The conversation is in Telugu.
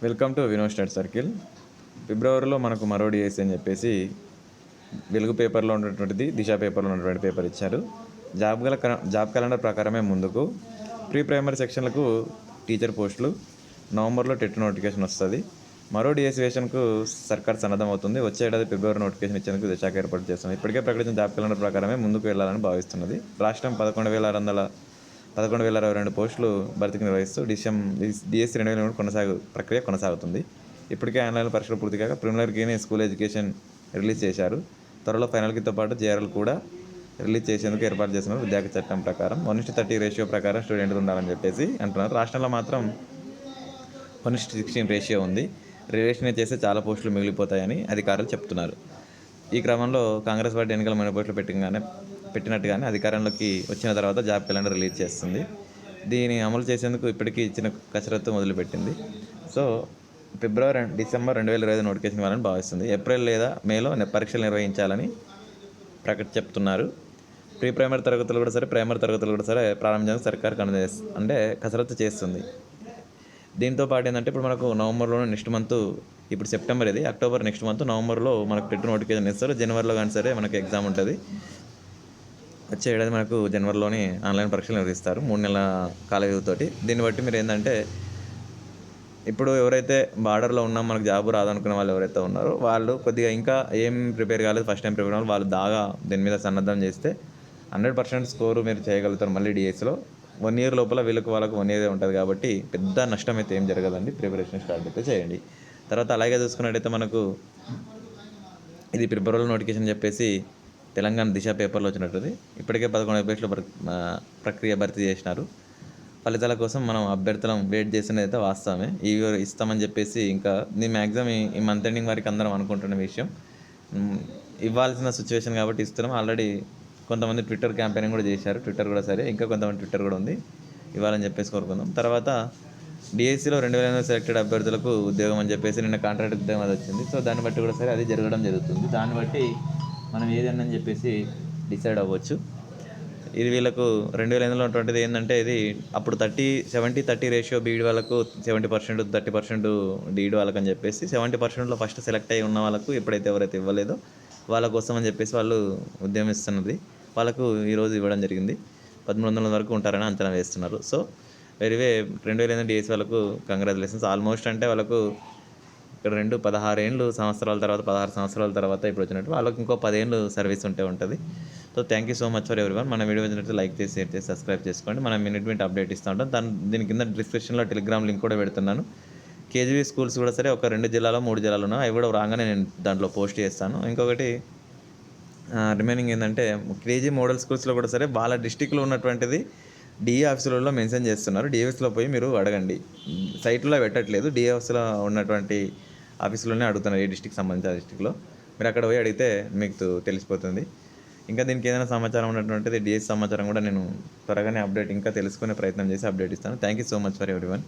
Welcome to Vinod study circle. ఫిబ్రవరిలో మనకు మరో డిఎస్సి అని చెప్పేసి వెలుగు పేపర్లో ఉన్నటువంటిది దిశ పేపర్లో ఉన్నటువంటి పేపర్ ఇచ్చారు. జాబ్ క్యాలెండర్ ప్రకారమే ముందుకు ప్రీ ప్రైమరీ సెక్షన్లకు టీచర్ పోస్టులు నవంబర్లో టెట్ నోటిఫికేషన్ వస్తుంది. మరో డిఎస్సి వేషన్కు సర్కార్ సన్నద్ధం అవుతుంది. వచ్చే ఏడాది ఫిబ్రవరి నోటిఫికేషన్ ఇచ్చేందుకు దిశాఖ ఏర్పాటు చేస్తుంది. ఇప్పటికే ప్రకటించిన జాబ్ క్యాలెండర్ ప్రకారమే ముందుకు వెళ్లాలని భావిస్తున్నది. రాష్ట్రం 11,622 పోస్టులు భర్తీకి నిర్వహిస్తూ డిఎస్సి 2023 ప్రక్రియ కొనసాగుతుంది. ఇప్పటికే ఆన్లైన్ పరీక్షలు పూర్తి కాక ప్రిలిమినరీని స్కూల్ ఎడ్యుకేషన్ రిలీజ్ చేశారు. త్వరలో ఫైనల్కితో పాటు జేఆర్ఎల్ కూడా రిలీజ్ చేసేందుకు ఏర్పాటు చేస్తున్నారు. విద్యార్థి చట్టం ప్రకారం 1:30 రేషియో ప్రకారం స్టూడెంట్ ఉండాలని చెప్పేసి అంటున్నారు. రాష్ట్రంలో మాత్రం 1:16 రేషియో ఉంది. రిలేషన్ చేస్తే చాలా పోస్టులు మిగిలిపోతాయని అధికారులు చెప్తున్నారు. ఈ క్రమంలో కాంగ్రెస్ పార్టీ ఎన్నికల మేనిఫెస్టోలో పెట్టినట్టుగానే అధికారంలోకి వచ్చిన తర్వాత జాబ్ క్యాలెండర్ రిలీజ్ చేస్తుంది. దీన్ని అమలు చేసేందుకు ఇప్పటికీ ఇచ్చిన కసరత్తు మొదలుపెట్టింది. సో డిసెంబర్ 2025 నోటిఫికేషన్ ఇవ్వాలని భావిస్తుంది. ఏప్రిల్ లేదా మేలో పరీక్షలు నిర్వహించాలని చెప్తున్నారు. ప్రీ ప్రైమరీ తరగతులు కూడా సరే, ప్రైమరీ తరగతులు కూడా సరే ప్రారంభించడానికి సర్కార్ కసరత్తు చేస్తుంది. దీంతో పాటు ఏంటంటే ఇప్పుడు మనకు నవంబర్లో నెక్స్ట్ మంత్, ఇప్పుడు సెప్టెంబర్, ఇది అక్టోబర్, నెక్స్ట్ మంత్ నవంబర్లో మనకు టెట్ నోటిఫికేషన్ ఇస్తారు. జనవరిలో కానీ సరే మనకు ఎగ్జామ్ ఉంటుంది. వచ్చే ఏడాది మనకు జనవరిలోని ఆన్లైన్ పరీక్షలు నిర్వహిస్తారు 3 నెలల కాల వ్యవధితోటి. దీన్ని బట్టి మీరు ఏంటంటే ఇప్పుడు ఎవరైతే బార్డర్లో ఉన్నాం, మనకు జాబ్ రాదనుకునే వాళ్ళు ఎవరైతే ఉన్నారో వాళ్ళు కొద్దిగా ఇంకా ఏం ప్రిపేర్ కాలేదు, ఫస్ట్ టైం ప్రిపేర్ కావాలి, వాళ్ళు దాగా దీని మీద సన్నద్ధం చేస్తే 100% స్కోరు మీరు చేయగలుగుతారు. మళ్ళీ డిఎస్సిలో 1 ఇయర్ లోపల వాళ్ళకు 1 ఇయర్ ఉంటుంది కాబట్టి పెద్ద నష్టం అయితే ఏం జరగదండి. ప్రిపరేషన్ స్టార్ట్ అయితే చేయండి. తర్వాత అలాగే చూసుకున్నట్టయితే మనకు ఇది ఫిబ్రవరిలో నోటిఫికేషన్ చెప్పేసి తెలంగాణ దిశ పేపర్లో వచ్చినట్టుంది. ఇప్పటికే 11 పేజీల ప్రక్రియ భర్తీ చేసినారు. ఫలితాల కోసం మనం అభ్యర్థులం వెయిట్ చేస్తున్నది అయితే వాస్తవమే. ఇస్తామని చెప్పేసి ఇంకా దీని మ్యాక్సిమం ఈ మంత్ ఎండింగ్ వరకు అందరం అనుకుంటున్న విషయం. ఇవ్వాల్సిన సిచ్యువేషన్ కాబట్టి ఇస్తున్నాం. ఆల్రెడీ కొంతమంది ట్విట్టర్ క్యాంపెయినింగ్ కూడా చేశారు. ట్విట్టర్ కూడా సరే, ఇంకా కొంతమంది ట్విట్టర్ కూడా ఉంది, ఇవ్వాలని చెప్పేసి కోరుకుందాం. తర్వాత డిఎస్సిలో 2008 సెలెక్టెడ్ అభ్యర్థులకు ఉద్యోగం అని చెప్పేసి నిన్న కాంట్రాక్ట్ ఉద్యోగం అది వచ్చింది. సో దాన్ని బట్టి కూడా సరే అది జరగడం జరుగుతుంది. దాన్ని బట్టి మనం ఏదన్నా అని చెప్పేసి డిసైడ్ అవ్వచ్చు. ఇది వీళ్ళకు 2008లో ఉన్నటువంటిది ఏంటంటే ఇది అప్పుడు 70-30 రేషియో బీఈడి వాళ్ళకు 70%, 30% డీఈడి వాళ్ళకి అని చెప్పేసి 70%లో ఫస్ట్ సెలెక్ట్ అయ్యి ఉన్న వాళ్ళకు ఎవరైతే ఇవ్వలేదో వాళ్ళ కోసం అని చెప్పేసి వాళ్ళు ఉద్యమిస్తున్నది. వాళ్ళకు ఈరోజు ఇవ్వడం జరిగింది. 1300 వరకు ఉంటారని అంచనా వేస్తున్నారు. సో 2008 డిఎస్సి వాళ్ళకు కంగ్రాచులేషన్స్. ఆల్మోస్ట్ అంటే వాళ్ళకు ఇక్కడ 16 సంవత్సరాల తర్వాత ఇప్పుడు వచ్చినట్టు వాళ్ళకి ఇంకో 10 ఏళ్ళు సర్వీస్ ఉంటుంది. So thank you so much for everyone. మన వీడియో వచ్చినట్టు లైక్ చేసి, షేర్ చేసి, సబ్స్క్రైబ్ చేసుకోండి. మనం మినిట్ అప్డేట్ ఇస్తూ ఉంటాం. దీని కింద డిస్క్రిప్షన్లో టెలిగ్రామ్ లింక్ కూడా పెడుతున్నాను. కేజీవీ స్కూల్స్ కూడా సరే ఒక 2 జిల్లాలో 3 జిల్లాలు ఉన్నాయి. అవి కూడా రాగానే నేను దాంట్లో పోస్ట్ చేస్తాను. ఇంకొకటి రిమైనింగ్ ఏంటంటే కేజీ మోడల్ స్కూల్స్లో కూడా సరే వాళ్ళ డిస్టిక్లో ఉన్నటువంటిది డిఏ ఆఫీసులలో మెన్షన్ చేస్తున్నారు. డిఏఎఫ్స్లో పోయి మీరు అడగండి. సైట్లో పెట్టట్లేదు, డిఏఎఫ్స్లో ఉన్నటువంటి ఆఫీసులోనే అడుగుతున్నారు. ఏ డిస్టిక్ సంబంధించిన డిస్టిక్లో మీరు అక్కడ పోయి అడిగితే మీకు తెలిసిపోతుంది. ఇంకా దీనికి ఏదైనా సమాచారం ఉన్నటువంటిది డిఎస్ సమాచారం కూడా నేను త్వరగానే ఇంకా తెలుసుకునే ప్రయత్నం చేసి అప్డేట్ ఇస్తాను. Thank you so much for everyone.